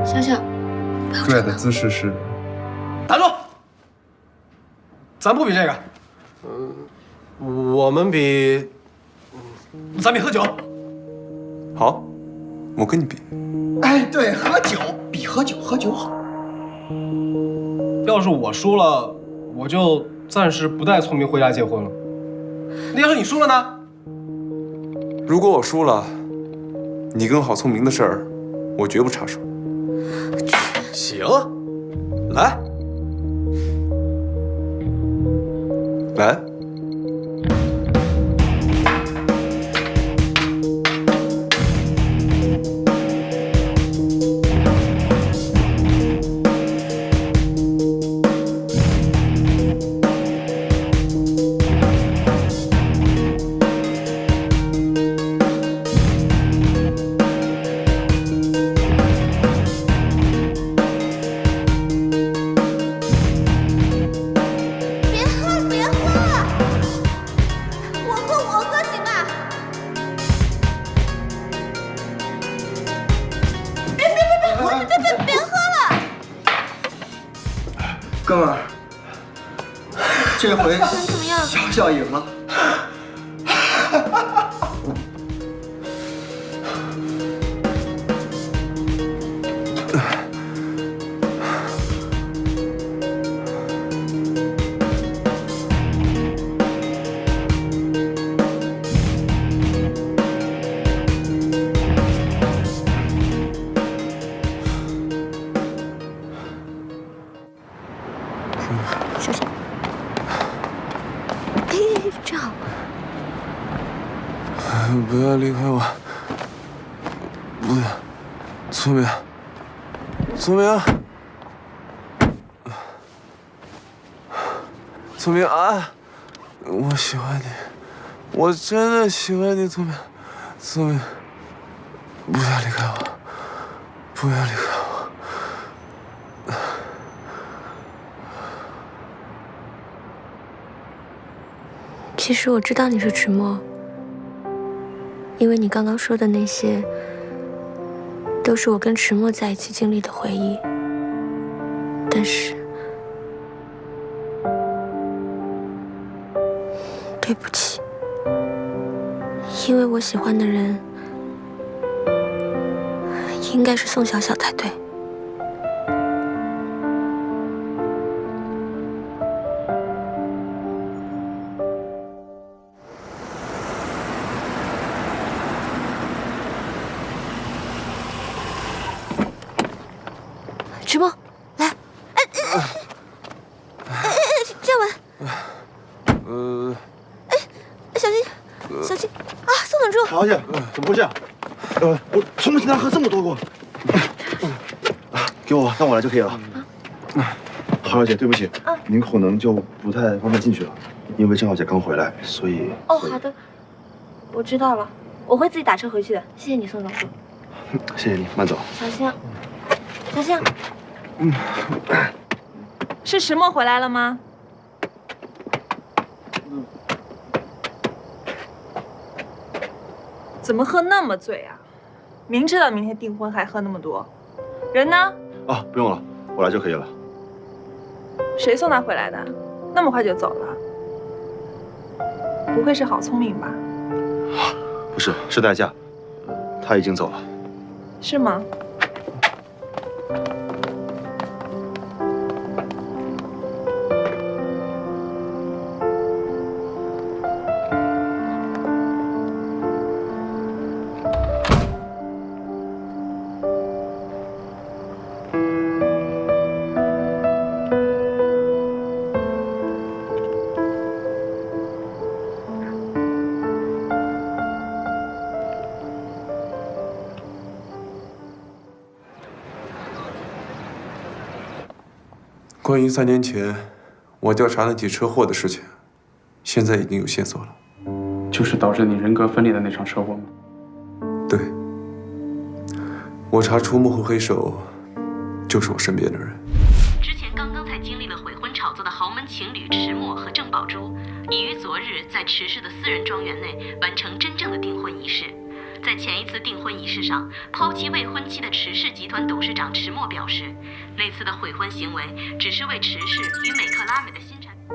小小，最爱的姿势是？打住！咱不比这个。我们比，咱比喝酒。好，我跟你比。哎，对，喝酒比喝酒好。要是我输了，我就暂时不带聪明回家结婚了。那要是你输了呢？如果我输了，你跟郝聪明的事儿，我绝不插手。行，来。来。哥们儿，这回怎么样？小小赢了。小心！正好。不要离开我！不要，聪明，聪明，聪明啊！我喜欢你，我真的喜欢你，聪明，聪明，不要离开我，不要离开我。其实我知道你是迟墨，因为你刚刚说的那些，都是我跟迟墨在一起经历的回忆。但是，对不起，因为我喜欢的人应该是宋小小才对。迟墨，来，站稳，小心，小心啊！宋总助，郝小姐，怎么回事？我从没听他喝这么多过。给我，让我来就可以了。郝小姐，对不起，您可能就不太方便进去了，因为郑小姐刚回来，所以。哦，好的，我知道了，我会自己打车回去的。谢谢你，宋总助。谢谢你，慢走。小心，小心。是迟墨回来了吗？怎么喝那么醉啊？明知道明天订婚还喝那么多，人呢？啊，不用了，我来就可以了。谁送他回来的？那么快就走了？不会是郝聪明吧？不是，是代驾，他已经走了。是吗？关于3年前我调查那起车祸的事情，现在已经有线索了。就是导致你人格分裂的那场车祸吗？对，我查出幕后黑手就是我身边的人。之前刚刚才经历了悔婚炒作的豪门情侣迟墨和郑宝珠，已于昨日在迟氏的私人庄园内完成真正的订婚仪式。在前一次订婚仪式上，抛弃未婚妻的池氏集团董事长池墨表示，那次的悔婚行为只是为池氏与美克拉美的新产品。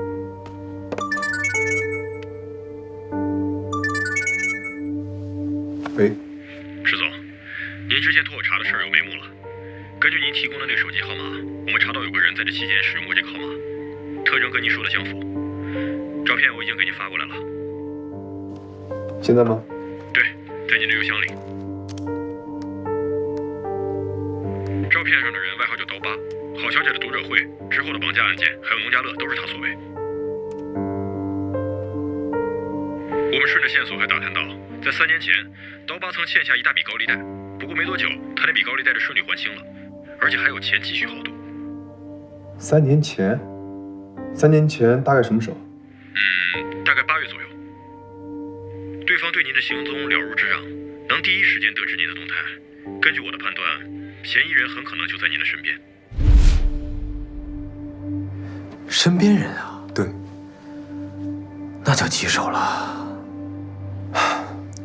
喂，池总，您之前托我查的事儿有眉目了。根据您提供的那个手机号码，我们查到有个人在这期间使用过这个号码，特征跟您说的相符。照片我已经给您发过来了。现在吗？对，在您的邮箱里。照片上的人外号叫刀疤，郝小姐的读者会之后的绑架案件，还有农家乐都是他所为。我们顺着线索还打探到，在3年前，刀疤曾欠下一大笔高利贷，不过没多久，他那笔高利贷就顺利还清了，而且还有钱继续豪赌。3年前？3年前大概什么时候？大概8月左右。对方对您的行踪了如指掌，能第一时间得知您的动态。根据我的判断，嫌疑人很可能就在您的身边。身边人啊？对，那就棘手了。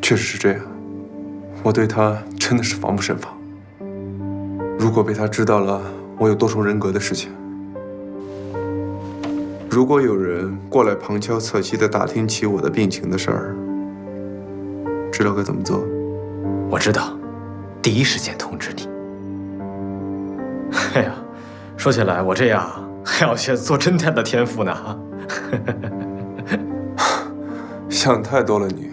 确实是这样，我对他真的是防不胜防。如果被他知道了我有多重人格的事情，如果有人过来旁敲侧击地打听起我的病情的事儿，知道该怎么做？我知道，第一时间通知你。哎呀，说起来我这样还要学做侦探的天赋呢。想太多了你。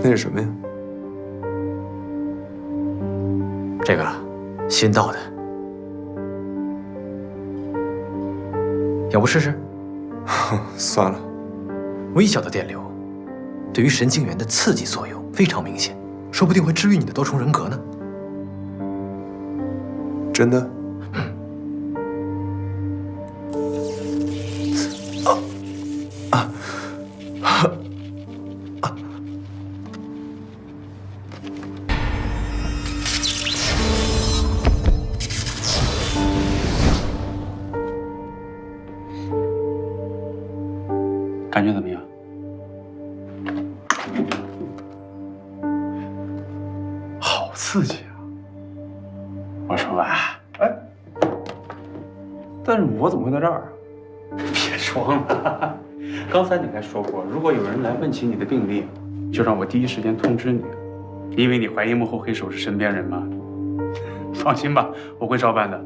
那是什么呀？这个新到的，要不试试？算了，微小的电流对于神经元的刺激作用非常明显，说不定会治愈你的多重人格呢。真的？感觉怎么样？好刺激啊！我说吧，哎，但是我怎么会在这儿？别装了，刚才你还说过，如果有人来问起你的病历，就让我第一时间通知你，因为你怀疑幕后黑手是身边人嘛。放心吧，我会照办的。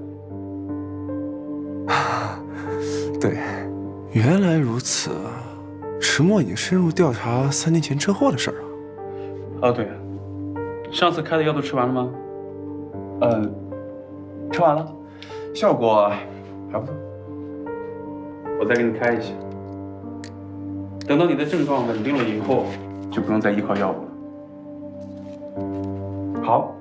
对，原来如此啊！池墨已经深入调查3年前车祸的事儿了。哦，对，上次开的药都吃完了吗？吃完了，效果还不错。我再给你开一些，等到你的症状稳定了以后，就不用再依靠药物了。好。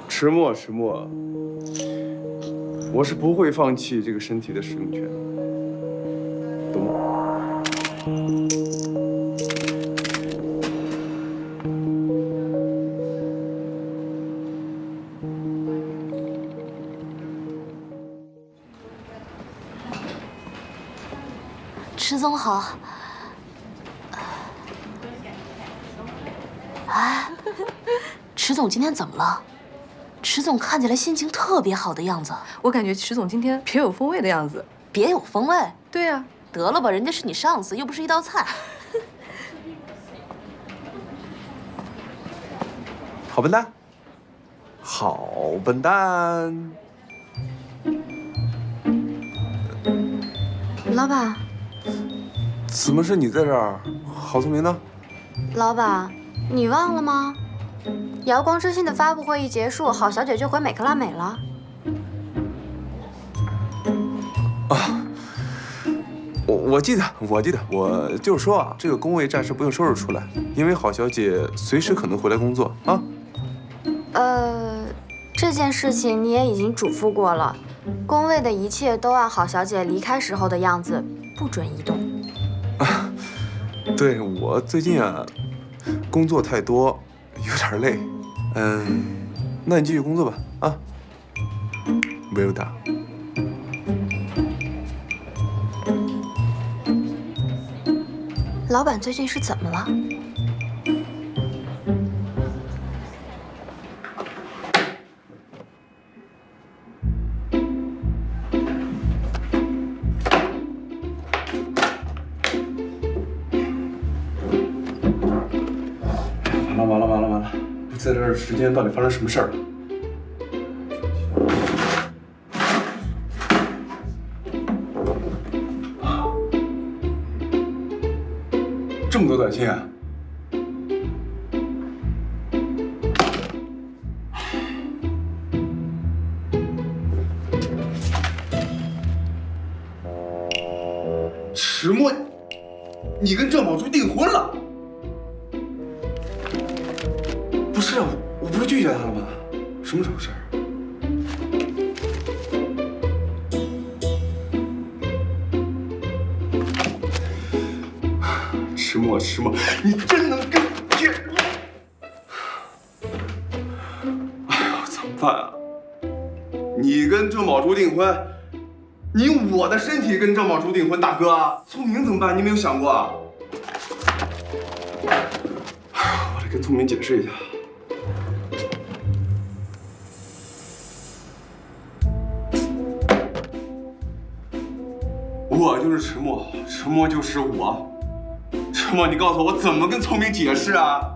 石墨，石墨，我是不会放弃这个身体的使用权，懂吗？池总好。哎，池总今天怎么了？池总看起来心情特别好的样子。我感觉池总今天别有风味的样子。别有风味？对呀。得了吧，人家是你上司，又不是一道菜。好笨蛋，好笨蛋。老板，怎么是你在这儿？郝聪明呢？老板，你忘了吗？瑶光之星的发布会一结束，郝小姐就回美克拉美了。啊，我记得，我就是说啊，这个工位暂时不用收拾出来，因为郝小姐随时可能回来工作啊。这件事情你也已经嘱咐过了，宫位的一切都按郝小姐离开时候的样子，不准移动。对，我最近啊，工作太多，有点累。那你继续工作吧，啊。Well done。老板最近是怎么了？完了！在这儿时间到底发生什么事儿了？这么多短信啊！迟墨，你跟郑宝珠订婚了？不是啊，我不是拒绝他了吗？什么时候事儿？迟墨，你真能跟骗！哎呦，怎么办啊？你跟郑宝珠订婚，你用我的身体跟郑宝珠订婚，大哥，聪明怎么办？你没有想过啊？我得跟聪明解释一下。我就是迟墨，迟墨就是我。迟墨，你告诉我怎么跟聪明解释啊？